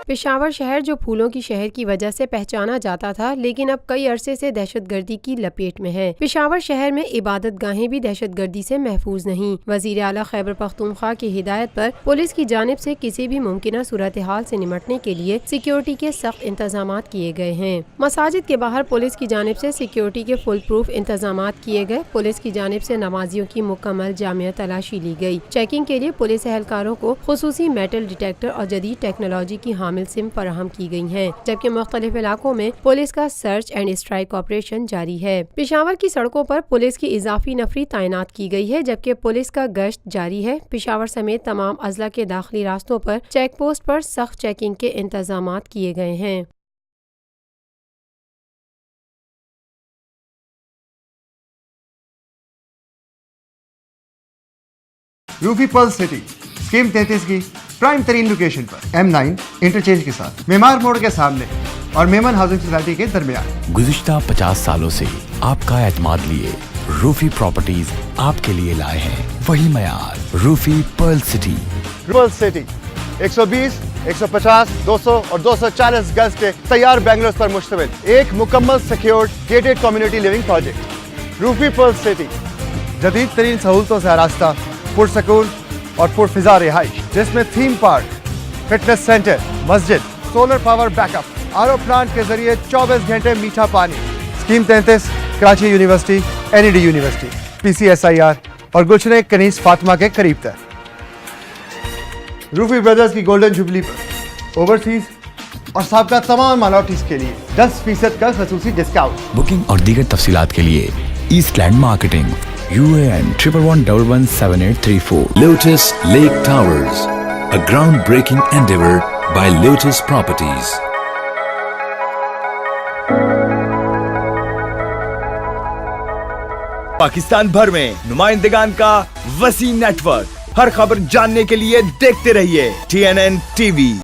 پشاور شہر جو پھولوں کی شہر کی وجہ سے پہچانا جاتا تھا لیکن اب کئی عرصے سے دہشت گردی کی لپیٹ میں ہے۔ پشاور شہر میں عبادت گاہیں بھی دہشت گردی سے محفوظ نہیں۔ وزیر اعلیٰ خیبر پختونخوا کی ہدایت پر پولیس کی جانب سے کسی بھی ممکنہ صورتحال سے نمٹنے کے لیے سیکیورٹی کے سخت انتظامات کیے گئے ہیں۔ مساجد کے باہر پولیس کی جانب سے سیکیورٹی کے فل پروف انتظامات کیے گئے۔ پولیس کی جانب سے نمازیوں کی مکمل جامع تلاشی لی گئی۔ چیکنگ کے لیے پولیس اہلکاروں کو خصوصی میٹل ڈیٹیکٹر اور جدید ٹیکنالوجی کی حامل سم فراہم کی گئی ہیں، جبکہ مختلف علاقوں میں پولیس کا سرچ اینڈ اسٹرائیک آپریشن جاری ہے۔ پشاور کی سڑکوں پر پولیس کی اضافی نفری تعینات کی گئی ہے، جبکہ پولیس کا گشت جاری ہے۔ پشاور سمیت تمام اضلاع کے داخلی راستوں پر چیک پوسٹ پر سخت چیکنگ کے انتظامات کیے گئے ہیں۔ روفی پرل سٹی اسکیم 33 کی پرائم ترین لوکیشن پر M9 انٹرچینج کے ساتھ معمار موڑ کے سامنے اور میمن ہاؤسنگ سوسائٹی کے درمیان۔ گزشتہ 50 سالوں سے آپ کا اعتماد لیے روفی پراپرٹیز آپ کے لیے لائے ہیں وہی معیار۔ روفی پرل سٹی 120، 150، 200 اور 240 گز کے تیار بنگلوز پر مشتمل ایک مکمل secured gated community living project. Roofi Pearl City جدید ترین سہولتوں سے آراستہ، پرسکون اور پرفضا رہائش، جس میں تھیم پارک، فٹنس سینٹر، مسجد، solar power back up, R O plant کے ذریعے 24 گھنٹے میٹھا پانی۔ Scheme 33 Karachi University, NED University, PCSIR اور گلشن کنیز فاطمہ کے قریب تر۔ روفی بردرز کی گولڈن جوبلی پر اوورسیز اور سابقہ تمام مائنورٹیز کے لیے 10% کا خصوصی ڈسکاؤنٹ۔ بکنگ اور دیگر تفصیلات کے لیے East Land Marketing UAN 11117834 Lotus Lake Towers, a groundbreaking endeavor by Lotus Properties. Pakistan بھر میں نمائندگان کا وسیع نیٹ ورک، ہر خبر جاننے کے لیے دیکھتے رہیے TNN TV۔